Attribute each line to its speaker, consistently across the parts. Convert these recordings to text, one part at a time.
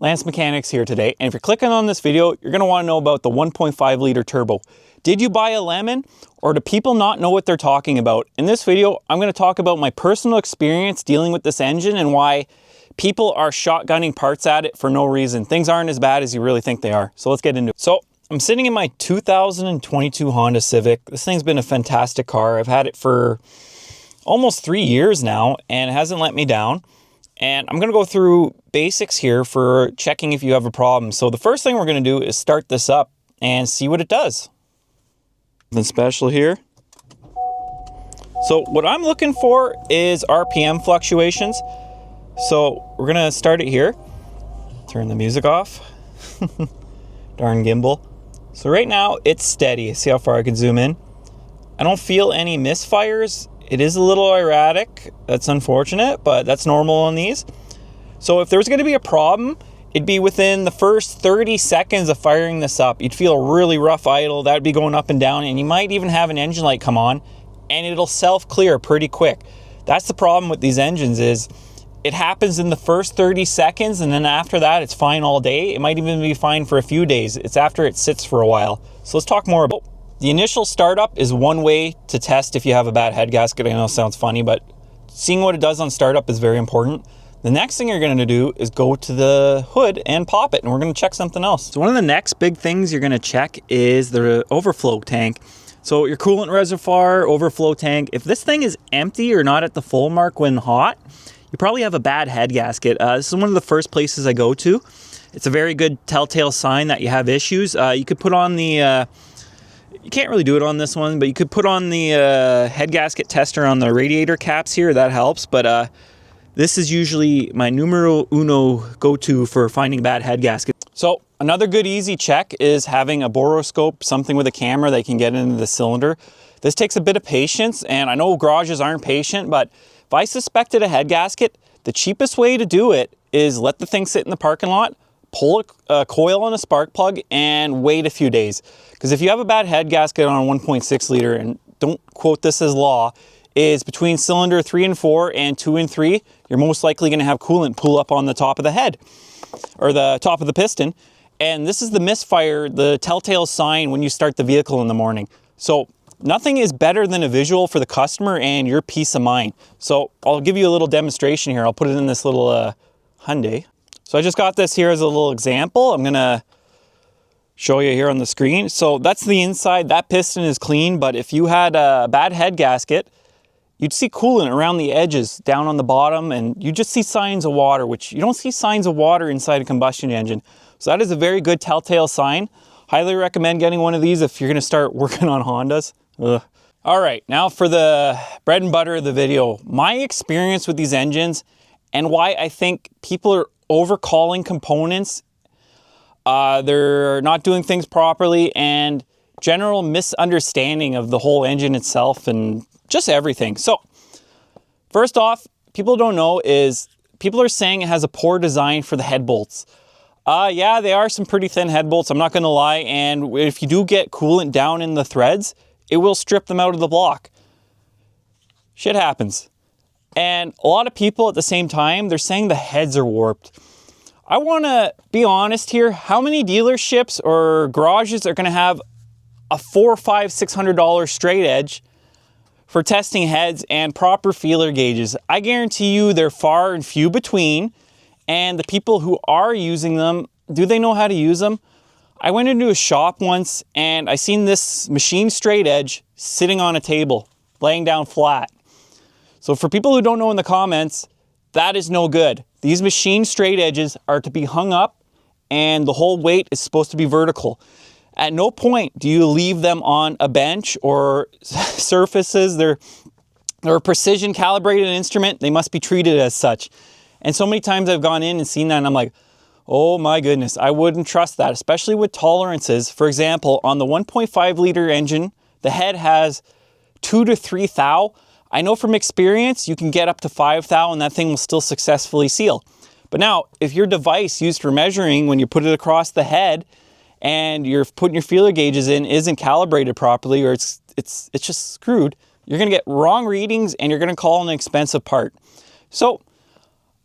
Speaker 1: Lance Mechanics here today, and if you're clicking on this video, you're going to want to know about the 1.5 liter turbo. Did you buy a lemon, or do people not know what they're talking about? In this video, I'm going to talk about my personal experience dealing with this engine and why people are shotgunning parts at it for no reason. Things aren't as bad as you really think they are. So let's get into it. So I'm sitting in my 2022 Honda Civic. This thing's been a fantastic car. I've had it for almost 3 years now, and it hasn't let me down. And I'm going to go through basics here for checking if you have a problem. So the first thing we're going to do is start this up and see what it does. Nothing special here. So what I'm looking for is RPM fluctuations. So we're going to start it here. Turn the music off. Darn gimbal. So right now it's steady. See how far I can zoom in. I don't feel any misfires. It is a little erratic. That's unfortunate, but that's normal on these. So if there was going to be a problem, it'd be within the first 30 seconds of firing this up. You'd feel a really rough idle. That would be going up and down, and you might even have an engine light come on, and it'll self-clear pretty quick. That's the problem with these engines is it happens in the first 30 seconds, and then after that, it's fine all day. It might even be fine for a few days. It's after it sits for a while. So let's talk more about the initial startup is one way to test if you have a bad head gasket. I know it sounds funny, but seeing what it does on startup is very important. The next thing you're going to do is go to the hood and pop it, and we're going to check something else. So one of the next big things you're going to check is the overflow tank. So your coolant reservoir, overflow tank. If this thing is empty or not at the full mark when hot, you probably have a bad head gasket. This is one of the first places I go to. It's a very good telltale sign that you have issues. You could put on the... You can't really do it on this one, but you could put on the head gasket tester on the radiator caps here. That helps, but this is usually my numero uno go-to for finding bad head gasket. So another good easy check is having a boroscope, something with a camera that can get into the cylinder. This takes a bit of patience, and I know garages aren't patient, but if I suspected a head gasket, the cheapest way to do it is let the thing sit in the parking lot, pull a coil on a spark plug, and wait a few days. Because if you have a bad head gasket on a 1.6 liter, and don't quote this as law, is between cylinder 3 and 4 and 2 and 3, you're most likely going to have coolant pool up on the top of the head, or the top of the piston. And this is the misfire, the telltale sign when you start the vehicle in the morning. So nothing is better than a visual for the customer and your peace of mind. So I'll give you a little demonstration here. I'll put it in this little Hyundai. So I just got this here as a little example. I'm going to show you here on the screen. So that's the inside. That piston is clean, but if you had a bad head gasket, you'd see coolant around the edges down on the bottom, and you just see signs of water, which you don't see signs of water inside a combustion engine. So that is a very good telltale sign. Highly recommend getting one of these if you're going to start working on Hondas. Ugh. All right, now for the bread and butter of the video. My experience with these engines and why I think people are overcalling components. They're not doing things properly, and general misunderstanding of the whole engine itself and just everything. So first off, people don't know is people are saying it has a poor design for the head bolts. Yeah, they are some pretty thin head bolts, I'm not going to lie, and if you do get coolant down in the threads, it will strip them out of the block. Shit happens. And a lot of people at the same time, they're saying the heads are warped. I want to be honest here. How many dealerships or garages are going to have a $400, $500, $600 straight edge for testing heads and proper feeler gauges? I guarantee you they're far and few between. And the people who are using them, do they know how to use them? I went into a shop once and I seen this machine straight edge sitting on a table, laying down flat. So for people who don't know in the comments, that is no good. These machine straight edges are to be hung up, and the whole weight is supposed to be vertical. At no point do you leave them on a bench or surfaces. They're a precision calibrated instrument. They must be treated as such. And so many times I've gone in and seen that and I'm like, oh my goodness, I wouldn't trust that, especially with tolerances. For example, on the 1.5 liter engine, the head has 2 to 3 thou. I know from experience, you can get up to 5 thou and that thing will still successfully seal. But now, if your device used for measuring when you put it across the head and you're putting your feeler gauges in isn't calibrated properly, or it's just screwed, you're gonna get wrong readings and you're gonna call an expensive part. So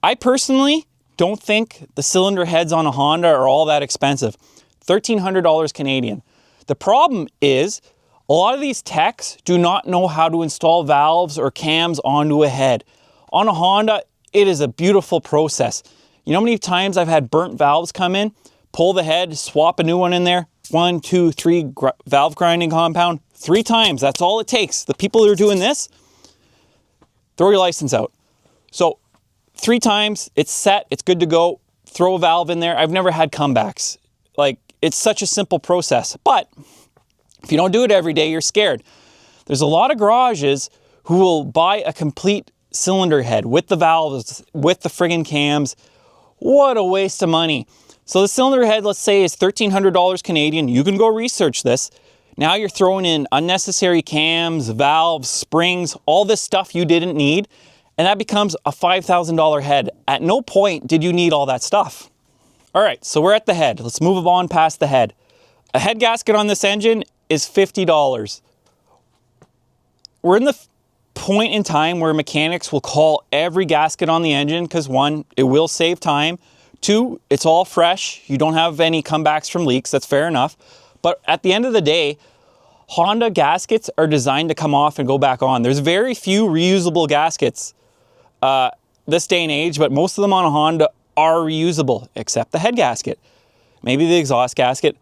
Speaker 1: I personally don't think the cylinder heads on a Honda are all that expensive. $1,300 Canadian. The problem is a lot of these techs do not know how to install valves or cams onto a head. On a Honda, it is a beautiful process. You know how many times I've had burnt valves come in, pull the head, swap a new one in there, 1, 2, 3 valve grinding compound, 3 times. That's all it takes. The people that are doing this, throw your license out. So 3 times, it's set, it's good to go. Throw a valve in there. I've never had comebacks. Like, it's such a simple process. But if you don't do it every day, you're scared. There's a lot of garages who will buy a complete cylinder head with the valves, with the friggin' cams. What a waste of money. So the cylinder head, let's say, is $1,300 Canadian. You can go research this. Now you're throwing in unnecessary cams, valves, springs, all this stuff you didn't need, and that becomes a $5,000 head. At no point did you need all that stuff. All right, so we're at the head. Let's move on past the head. A head gasket on this engine is $50. We're in the point in time where mechanics will call every gasket on the engine because 1, it will save time. 2, it's all fresh. You don't have any comebacks from leaks. That's fair enough. But at the end of the day, Honda gaskets are designed to come off and go back on. There's very few reusable gaskets this day and age, but most of them on a Honda are reusable, except the head gasket, maybe the exhaust gasket.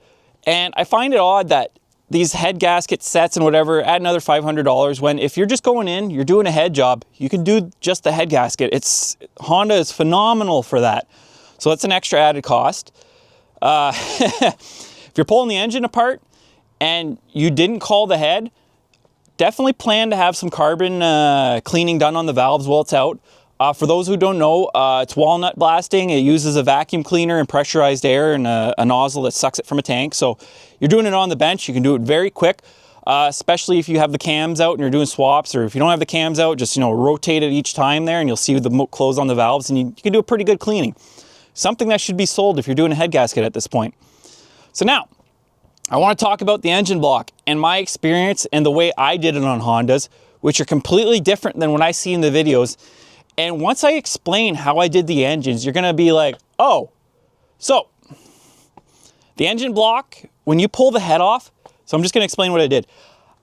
Speaker 1: And I find it odd that these head gasket sets and whatever add another $500 when if you're just going in, you're doing a head job, you can do just the head gasket. Honda is phenomenal for that. So that's an extra added cost. If you're pulling the engine apart and you didn't call the head, definitely plan to have some carbon cleaning done on the valves while it's out. For those who don't know, it's walnut blasting. It uses a vacuum cleaner and pressurized air and a nozzle that sucks it from a tank. So you're doing it on the bench. You can do it very quick, especially if you have the cams out and you're doing swaps, or if you don't have the cams out, just rotate it each time there and you'll see the close on the valves, and you can do a pretty good cleaning. Something that should be sold if you're doing a head gasket at this point. So now, I want to talk about the engine block and my experience and the way I did it on Hondas, which are completely different than what I see in the videos. And once I explain how I did the engines, you're going to be like, oh, so the engine block, when you pull the head off, so I'm just going to explain what I did.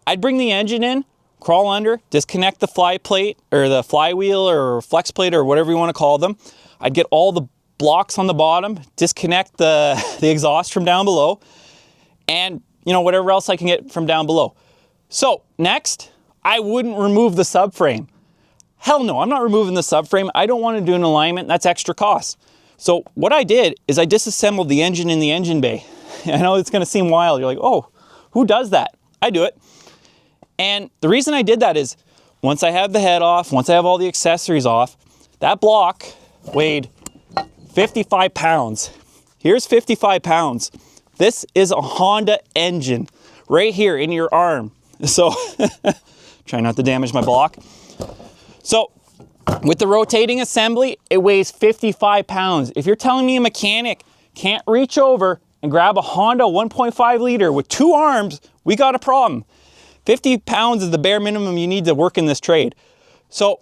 Speaker 1: I'd bring the engine in, crawl under, disconnect the fly plate or the flywheel or flex plate or whatever you want to call them. I'd get all the blocks on the bottom, disconnect the exhaust from down below, and whatever else I can get from down below. So next, I wouldn't remove the subframe. Hell no, I'm not removing the subframe. I don't want to do an alignment. That's extra cost. So what I did is I disassembled the engine in the engine bay. I know it's going to seem wild. You're like, oh, who does that? I do it. And the reason I did that is once I have the head off, once I have all the accessories off, that block weighed 55 pounds. Here's 55 pounds. This is a Honda engine right here in your arm. So try not to damage my block. So with the rotating assembly, it weighs 55 pounds. If you're telling me a mechanic can't reach over and grab a Honda 1.5 liter with 2 arms, we got a problem. 50 pounds is the bare minimum you need to work in this trade. So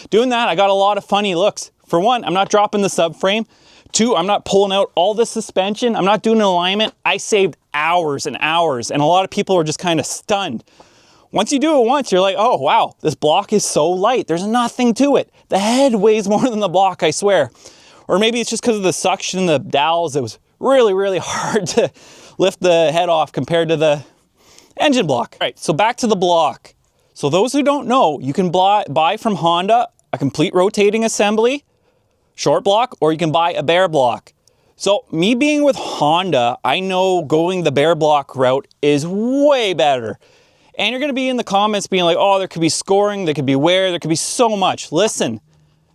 Speaker 1: doing that, I got a lot of funny looks. For 1, I'm not dropping the subframe. 2, I'm not pulling out all the suspension. I'm not doing an alignment. I saved hours and hours, and a lot of people are just kind of stunned. Once you do it once, you're like, oh, wow, this block is so light. There's nothing to it. The head weighs more than the block, I swear. Or maybe it's just because of the suction, the dowels. It was really, really hard to lift the head off compared to the engine block. All right, so back to the block. So those who don't know, you can buy from Honda a complete rotating assembly, short block, or you can buy a bare block. So me being with Honda, I know going the bare block route is way better. And you're going to be in the comments being like, oh, there could be scoring, there could be wear, there could be so much. Listen,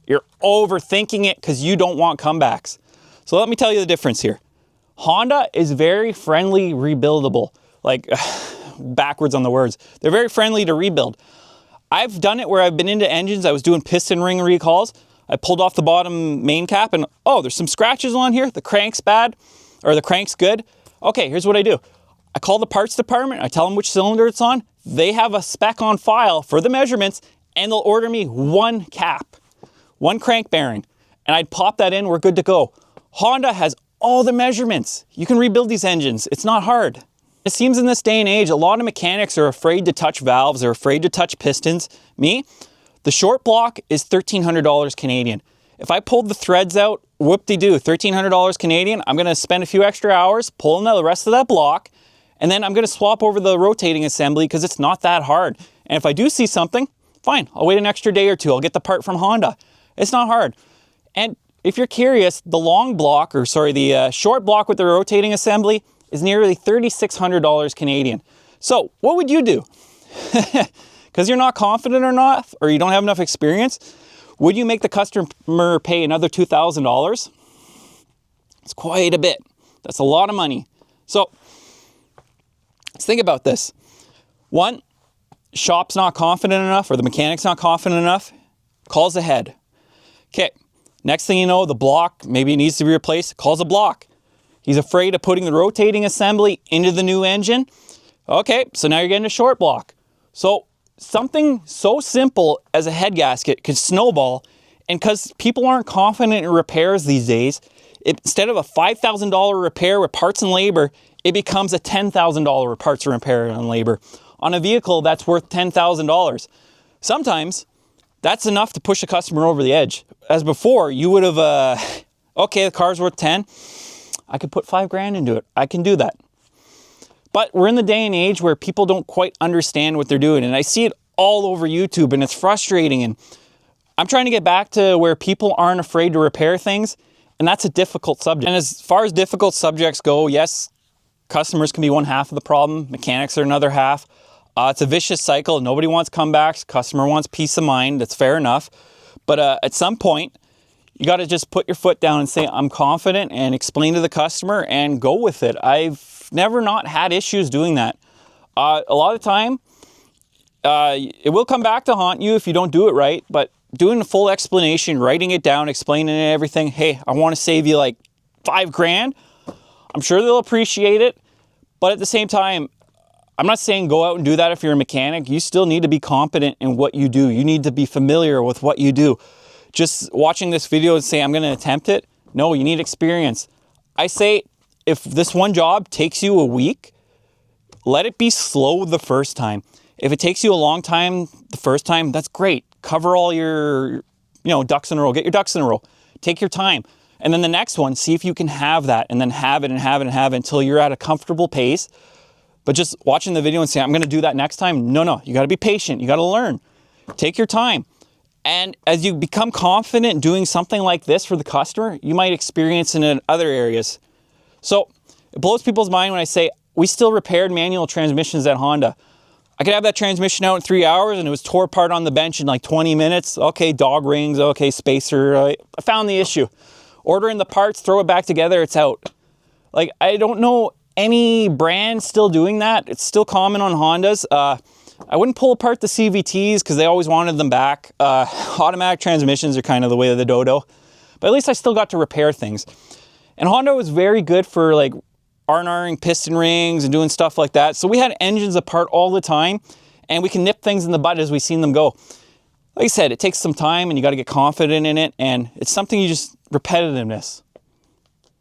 Speaker 1: you're overthinking it because you don't want comebacks. So let me tell you the difference here. Honda is very friendly rebuildable. Like, backwards on the words. They're very friendly to rebuild. I've done it where I've been into engines. I was doing piston ring recalls. I pulled off the bottom main cap and, oh, there's some scratches on here. The crank's bad, or the crank's good. Okay, here's what I do. I call the parts department. I tell them which cylinder it's on. They have a spec on file for the measurements, and they'll order me 1 cap, 1 crank bearing. and I'd pop that in, we're good to go. Honda has all the measurements. You can rebuild these engines. It's not hard. It seems in this day and age, a lot of mechanics are afraid to touch valves, they're afraid to touch pistons. Me, the short block is $1,300 Canadian. If I pulled the threads out, whoop-de-doo, $1,300 Canadian, I'm gonna spend a few extra hours pulling out the rest of that block, and then I'm gonna swap over the rotating assembly because it's not that hard. And if I do see something, fine, I'll wait an extra day or two. I'll get the part from Honda. It's not hard. And if you're curious, the long block, or sorry, the short block with the rotating assembly is nearly $3,600 Canadian. So what would you do? Because you're not confident enough, or you don't have enough experience, would you make the customer pay another $2,000? It's quite a bit. That's a lot of money. So let's think about this. One, shop's not confident enough, or the mechanic's not confident enough, calls ahead. Okay, next thing you know, the block, maybe it needs to be replaced, calls a block. He's afraid of putting the rotating assembly into the new engine. Okay, so now you're getting a short block. So something so simple as a head gasket can snowball, and because people aren't confident in repairs these days, instead of a $5,000 repair with parts and labor, it becomes a $10,000 parts and repair and labor on a vehicle that's worth $10,000. Sometimes that's enough to push a customer over the edge. As before, you would have, okay, the car's worth 10. I could put $5,000 into it. I can do that. But we're in the day and age where people don't quite understand what they're doing. And I see it all over YouTube, and it's frustrating. And I'm trying to get back to where people aren't afraid to repair things. And that's a difficult subject. And as far as difficult subjects go, yes, customers can be one half of the problem. Mechanics are another half. It's a vicious cycle. Nobody wants comebacks. Customer wants peace of mind. That's fair enough. But at some point, you got to just put your foot down and say, I'm confident, and explain to the customer and go with it. I've never not had issues doing that. A lot of the time, it will come back to haunt you if you don't do it right, but doing a full explanation, writing it down, explaining everything, hey, I want to save you like $5,000. I'm sure they'll appreciate it, but at the same time, I'm not saying go out and do that if you're a mechanic. You still need to be competent in what you do. You need to be familiar with what you do. Just watching this video and say, I'm going to attempt it. No, you need experience. I say, if this one job takes you a week, let it be slow the first time. If it takes you a long time the first time, that's great. Cover all your, ducks in a row. Get your ducks in a row. Take your time. And then the next one, see if you can have that, and then have it and have it and have it until you're at a comfortable pace. But just watching the video and saying, I'm going to do that next time. No, you got to be patient. You got to learn. Take your time. And as you become confident doing something like this for the customer, you might experience it in other areas. So it blows people's mind when I say, we still repaired manual transmissions at Honda. I could have that transmission out in 3 hours and it was tore apart on the bench in like 20 minutes. Okay, dog rings, okay, spacer. I found the issue. Ordering the parts, throw it back together, it's out. Like, I don't know any brand still doing that. It's still common on Hondas. I wouldn't pull apart the CVTs because they always wanted them back. Automatic transmissions are kind of the way of the dodo. But at least I still got to repair things. And Honda was very good for like R&Ring piston rings and doing stuff like that. So we had engines apart all the time, and we can nip things in the bud as we've seen them go. Like I said, it takes some time and you got to get confident in it, and it's something you just, repetitiveness.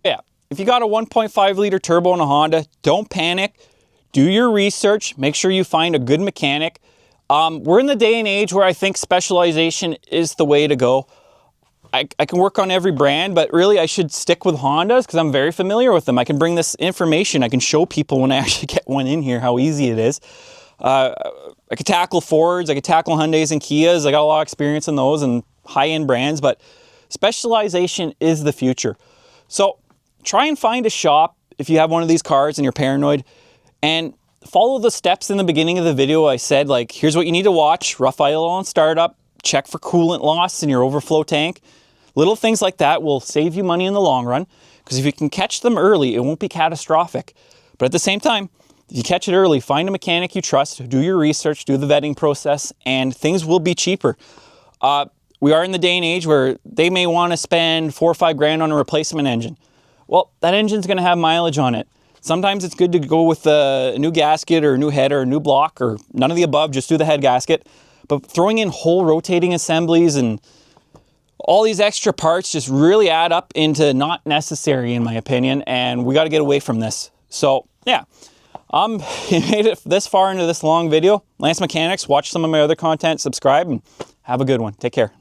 Speaker 1: Yeah, if you got a 1.5 liter turbo in a Honda, don't panic. Do your research. Make sure you find a good mechanic. We're in the day and age where I think specialization is the way to go. I can work on every brand, but really I should stick with Hondas because I'm very familiar with them. I can bring this information. I can show people when I actually get one in here how easy it is. I could tackle Fords. I could tackle Hyundais and Kias. I got a lot of experience in those and high-end brands, but specialization is the future. So try and find a shop if you have one of these cars and you're paranoid, and follow the steps in the beginning of the video. I said, like, here's what you need to watch: rough idle on startup, check for coolant loss in your overflow tank. Little things like that will save you money in the long run, because if you can catch them early, it won't be catastrophic. But at the same time, if you catch it early, find a mechanic you trust, do your research, do the vetting process, and things will be cheaper. We are in the day and age where they may want to spend $4 or $5,000 on a replacement engine. Well, that engine's going to have mileage on it. Sometimes it's good to go with a new gasket or a new head or a new block, or none of the above, just do the head gasket. But throwing in whole rotating assemblies and all these extra parts just really add up into not necessary, in my opinion, and we got to get away from this. So yeah, you made it this far into this long video. Lance Mechanics, watch some of my other content, subscribe, and have a good one. Take care.